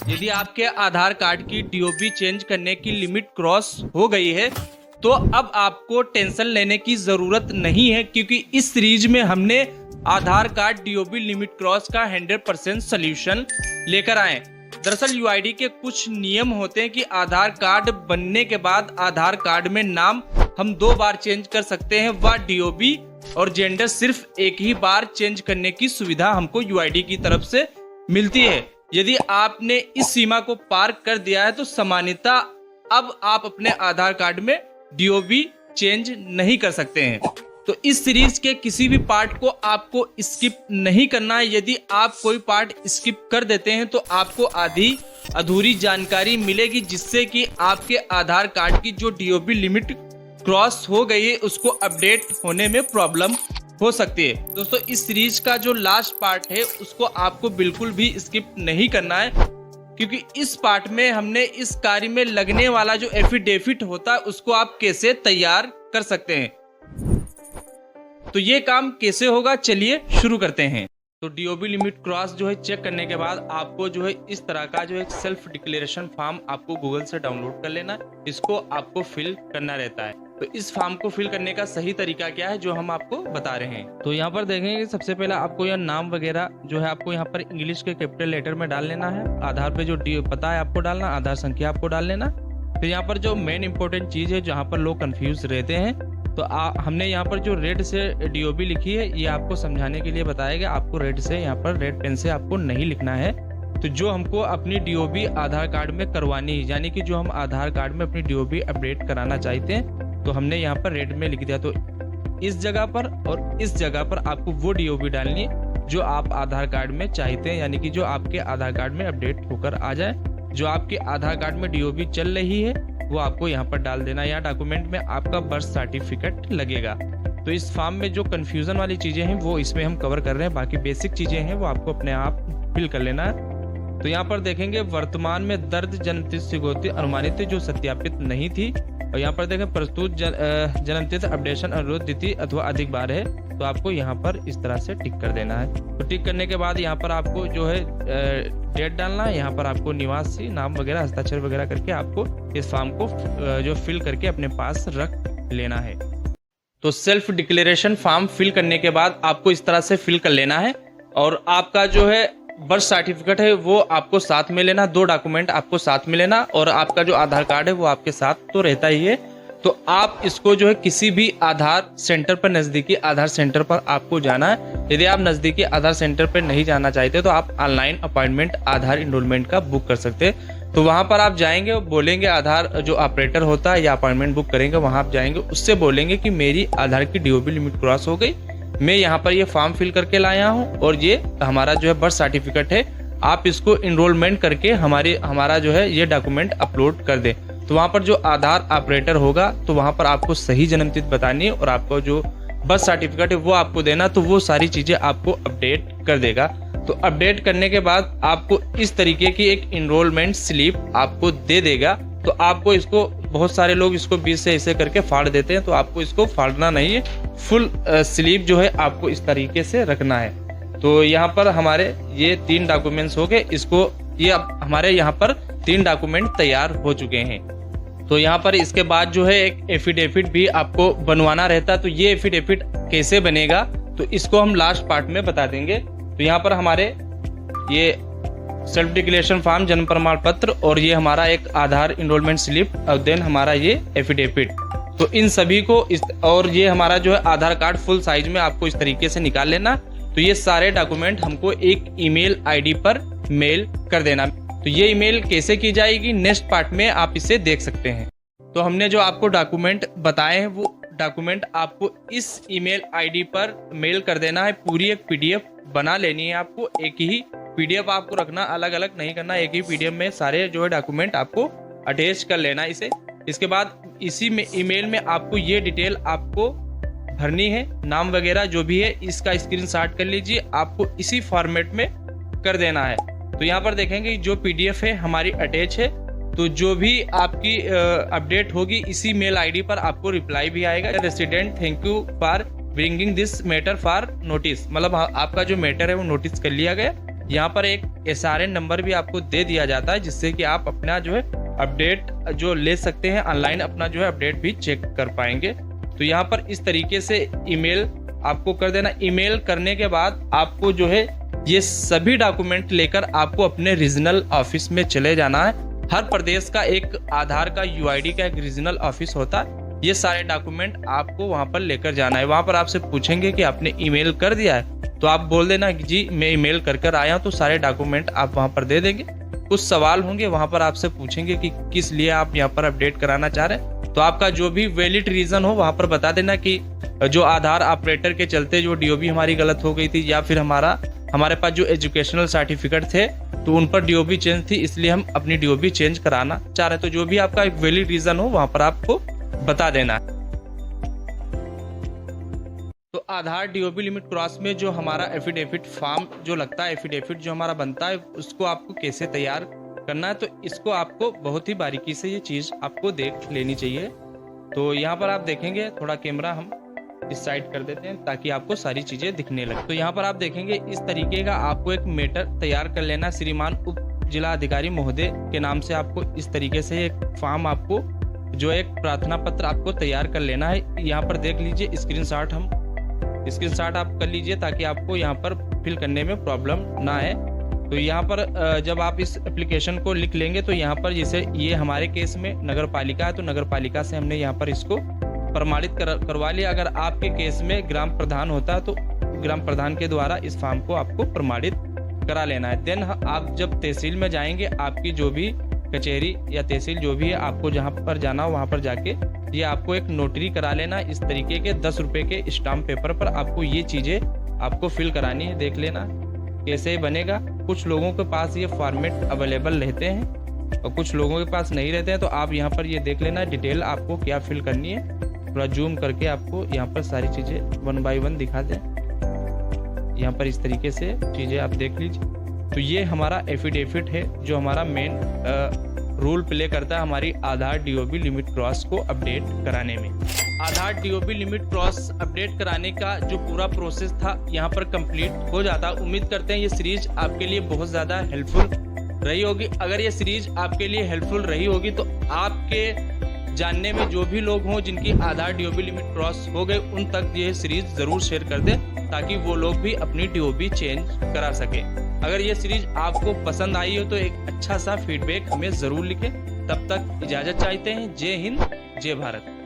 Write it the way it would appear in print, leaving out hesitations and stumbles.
यदि आपके आधार कार्ड की डीओबी चेंज करने की लिमिट क्रॉस हो गई है तो अब आपको टेंशन लेने की जरूरत नहीं है, क्योंकि इस सीरीज में हमने आधार कार्ड डीओबी लिमिट क्रॉस का 100% सोल्यूशन लेकर आए। दरअसल यूआईडी के कुछ नियम होते हैं कि आधार कार्ड बनने के बाद आधार कार्ड में नाम हम 2 बार चेंज कर सकते हैं, व डीओबी और जेंडर सिर्फ एक ही बार चेंज करने की सुविधा हमको यूआईडी की तरफ से मिलती है। यदि आपने इस सीमा को पार कर दिया है तो सामान्यतः अब आप अपने आधार कार्ड में डीओबी चेंज नहीं कर सकते हैं। तो इस सीरीज के किसी भी पार्ट को आपको स्किप नहीं करना है। यदि आप कोई पार्ट स्किप कर देते हैं तो आपको आधी अधूरी जानकारी मिलेगी, जिससे कि आपके आधार कार्ड की जो डीओबी लिमिट क्रॉस हो गई है उसको अपडेट होने में प्रॉब्लम हो सकती है। दोस्तों, इस सीरीज का जो लास्ट पार्ट है उसको आपको बिल्कुल भी स्किप नहीं करना है, क्योंकि इस पार्ट में हमने इस कार्य में लगने वाला जो एफिडेविट होता है उसको आप कैसे तैयार कर सकते हैं। तो ये काम कैसे होगा, चलिए शुरू करते हैं। तो डीओबी लिमिट क्रॉस जो है चेक करने के बाद आपको जो है इस तरह का जो एक सेल्फ डिक्लेरेशन फॉर्म आपको गूगल से डाउनलोड कर लेना है। इसको आपको फिल करना रहता है। तो इस फॉर्म को फिल करने का सही तरीका क्या है जो हम आपको बता रहे हैं। तो यहाँ पर देखेंगे सबसे पहले आपको यह नाम वगैरह जो है आपको यहाँ पर इंग्लिश के कैपिटल लेटर में डाल लेना है। आधार पे जो पता है आपको डालना, आधार संख्या आपको डाल लेना। फिर यहाँ पर जो मेन इंपॉर्टेंट चीज है जहाँ पर लोग कंफ्यूज रहते हैं, तो हमने यहाँ पर जो रेड से डीओबी लिखी है ये आपको समझाने के लिए बताया गया। आपको रेड से यहाँ पर रेड पेन से आपको नहीं लिखना है। तो जो हमको अपनी डीओबी आधार कार्ड में करवानी है, यानी कि जो हम आधार कार्ड में अपनी डीओबी अपडेट कराना चाहते हैं, तो हमने यहाँ पर रेड में लिख दिया। तो इस जगह पर और इस जगह पर आपको वो डीओबी डालनी है जो आप आधार कार्ड में चाहते हैं, यानी कि जो आपके आधार कार्ड में अपडेट होकर आ जाए। जो आपके आधार कार्ड में डीओबी चल रही है वो आपको यहाँ पर डाल देना। यहाँ डॉक्यूमेंट में आपका बर्थ सर्टिफिकेट लगेगा। तो इस फॉर्म में जो कंफ्यूजन वाली चीजें हैं वो इसमें हम कवर कर रहे हैं, बाकी बेसिक चीजें हैं वो आपको अपने आप फिल कर लेना है। तो यहाँ पर देखेंगे वर्तमान में दर्ज जन्मतिथि स्वीकृति अनुमानित जो सत्यापित नहीं थी, और यहाँ पर देखें प्रस्तुत जन्मतिथि अपडेशन अनुरोध तिथि अथवा अधिक बार है, तो आपको यहाँ पर इस तरह से टिक कर देना है। तो टिक करने के बाद यहाँ पर आपको जो है डेट डालना है। यहाँ पर आपको निवासी नाम वगैरह हस्ताक्षर वगैरह करके आपको इस फॉर्म को जो फिल करके अपने पास रख लेना है। तो सेल्फ डिक्लेरेशन फॉर्म फिल करने के बाद आपको इस तरह से फिल कर लेना है, और आपका जो है बर्थ सर्टिफिकेट है वो आपको साथ में लेना। 2 डॉक्यूमेंट आपको साथ में लेना, और आपका जो आधार कार्ड है वो आपके साथ तो रहता ही है। तो आप इसको जो है किसी भी आधार सेंटर पर, नज़दीकी आधार सेंटर पर आपको जाना है। यदि आप नज़दीकी आधार सेंटर पर नहीं जाना चाहते तो आप ऑनलाइन अपॉइंटमेंट आधार इनरोलमेंट का बुक कर सकते हैं। तो वहाँ पर आप जाएंगे, बोलेंगे आधार जो ऑपरेटर होता है या अपॉइंटमेंट बुक करेंगे वहाँ आप जाएंगे, उससे बोलेंगे कि मेरी आधार की डीओबी लिमिट क्रॉस हो गई, मैं यहाँ पर ये फॉर्म फिल करके लाया हूँ और ये हमारा जो है बर्थ सर्टिफिकेट है, आप इसको इनरोलमेंट करके हमारा जो है ये डॉक्यूमेंट अपलोड कर दें। तो वहाँ पर जो आधार ऑपरेटर होगा तो वहाँ पर आपको सही जन्मतिथि बतानी है और आपको जो बर्थ सर्टिफिकेट है वो आपको देना, तो वो सारी चीज़ें आपको अपडेट कर देगा। तो अपडेट करने के बाद आपको इस तरीके की एक इनरोलमेंट स्लिप आपको दे देगा। तो आपको इसको, बहुत सारे लोग इसको बीच से ऐसे करके फाड़ देते हैं, तो आपको इसको फाड़ना नहीं है। फुल स्लिप जो है आपको इस तरीके से रखना है। तो यहाँ पर हमारे ये 3 डॉक्यूमेंट्स हो गए। इसको ये अब हमारे यहाँ पर 3 डॉक्यूमेंट तैयार हो चुके हैं। तो यहाँ पर इसके बाद जो है एक एफिडेविट भी आपको बनवाना रहता है। तो ये एफिडेविट कैसे बनेगा तो इसको हम लास्ट पार्ट में बता देंगे। तो यहाँ पर हमारे ये सेल्फ डिक्लेरेशन फॉर्म, जन्म प्रमाण पत्र, और ये हमारा एक आधार इनरोलमेंट स्लिप, और देन हमारा ये एफिडेविट। तो इन सभी को और ये हमारा जो है आधार कार्ड फुल साइज में आपको इस तरीके से निकाल लेना। तो ये सारे डॉक्यूमेंट हमको एक ईमेल आईडी पर मेल कर देना। तो ये ईमेल कैसे की जाएगी नेक्स्ट पार्ट में आप इसे देख सकते हैं। तो हमने जो आपको डॉक्यूमेंट बताए हैं वो डॉक्यूमेंट आपको इस ईमेल आईडी पर मेल कर देना है। पूरी एक पीडीएफ बना लेनी है आपको। एक ही पीडीएफ आपको रखना, अलग अलग नहीं करना। एक ही पीडीएफ में सारे जो है डॉक्यूमेंट आपको अटैच कर लेना इसे। इसके बाद इसी में ईमेल में आपको ये डिटेल आपको भरनी है, नाम वगैरह जो भी है इसका स्क्रीनशॉट कर लीजिए, आपको इसी फॉर्मेट में कर देना है। तो यहाँ पर देखेंगे जो पीडीएफ है हमारी अटैच है। तो जो भी आपकी अपडेट होगी इसी मेल आईडी पर आपको रिप्लाई भी आएगा। Resident thank you for bringing this matter for notice, मतलब आपका जो मैटर है वो नोटिस कर लिया गया। यहाँ पर एक SRN नंबर भी आपको दे दिया जाता है, जिससे कि आप अपना जो है अपडेट जो ले सकते हैं, ऑनलाइन अपना जो है अपडेट भी चेक कर पाएंगे। तो यहाँ पर इस तरीके से ईमेल आपको कर देना। ईमेल करने के बाद आपको जो है ये सभी डॉक्यूमेंट लेकर आपको अपने रीजनल ऑफिस में चले जाना है। हर प्रदेश का एक आधार का UID का एक रीजनल ऑफिस होता है। ये सारे डॉक्यूमेंट आपको वहां पर लेकर जाना है। वहां पर आपसे पूछेंगे कि आपने ईमेल कर दिया है, तो आप बोल देना कि जी मैं ईमेल कर आया हूं, तो सारे डॉक्यूमेंट आप वहां पर दे देंगे। कुछ सवाल होंगे वहां पर आपसे पूछेंगे कि किस लिए आप यहाँ पर अपडेट कराना चाह रहे हैं, तो आपका जो भी वैलिड रीजन हो वहां पर बता देना कि जो आधार ऑपरेटर के चलते जो DOB हमारी गलत हो गई थी, या फिर हमारे पास जो एजुकेशनल सर्टिफिकेट थे तो उन पर DOB चेंज थी, इसलिए हम अपनी DOB चेंज कराना चाह रहे हैं। तो जो भी आपका एक वैलिड रीजन हो वहां पर आपको बता देना है। तो आधार DOB लिमिट क्रॉस में जो हमारा एफिडेविट फॉर्म जो लगता है, एफिडेविट जो हमारा बनता है, उसको आपको कैसे तैयार करना है, तो इसको आपको बहुत ही बारीकी से ये चीज आपको देख लेनी चाहिए। तो यहाँ पर आप देखेंगे, थोड़ा कैमरा हम इस साइड कर देते हैं ताकि आपको सारी चीजें दिखने लगे। तो यहाँ पर आप देखेंगे इस तरीके का आपको एक मैटर तैयार कर लेना। श्रीमान उप जिला अधिकारी महोदय के नाम से आपको इस तरीके से एक फॉर्म, आपको जो एक प्रार्थना पत्र आपको तैयार कर लेना है। यहाँ पर देख लीजिए, स्क्रीनशॉट आप कर लीजिए ताकि आपको यहाँ पर फिल करने में प्रॉब्लम ना आए। तो यहाँ पर जब आप इस एप्लीकेशन को लिख लेंगे तो यहाँ पर जैसे ये हमारे केस में नगर पालिका है, तो नगर पालिका से हमने यहाँ पर इसको प्रमाणित करवा लिया। अगर आपके केस में ग्राम प्रधान होता है तो ग्राम प्रधान के द्वारा इस फॉर्म को आपको प्रमाणित करा लेना है। देन आप जब तहसील में जाएंगे, आपकी जो भी कचहरी या तहसील जो भी है, आपको जहाँ पर जाना हो वहाँ पर जाके ये आपको एक नोटरी करा लेना। इस तरीके के 10 रुपए के स्टाम्प पेपर पर आपको ये चीजें आपको फिल करानी है। देख लेना कैसे बनेगा। कुछ लोगों के पास ये फॉर्मेट अवेलेबल रहते हैं और कुछ लोगों के पास नहीं रहते हैं, तो आप यहाँ पर ये देख लेना डिटेल आपको क्या फिल करनी है। थोड़ा जूम करके आपको यहाँ पर सारी चीजें 1 बाय 1 दिखा दें। यहाँ पर इस तरीके से चीजें आप देख लीजिए। तो ये हमारा एफिडेविट है जो हमारा मेन रोल प्ले करता है हमारी आधार DOB लिमिट क्रॉस को अपडेट कराने में। आधार DOB लिमिट क्रॉस अपडेट कराने का जो पूरा प्रोसेस था यहाँ पर कंप्लीट हो जाता। उम्मीद करते हैं ये सीरीज आपके लिए बहुत ज़्यादा हेल्पफुल रही होगी। अगर ये सीरीज आपके लिए हेल्पफुल रही होगी तो आपके जानने में जो भी लोग हों जिनकी आधार DOB लिमिट क्रॉस हो गए, उन तक ये सीरीज ज़रूर शेयर कर दें ताकि वो लोग भी अपनी DOB चेंज करा सके। अगर ये सीरीज आपको पसंद आई हो तो एक अच्छा सा फीडबैक हमें ज़रूर लिखें। तब तक इजाज़त चाहते हैं। जय हिंद, जय भारत।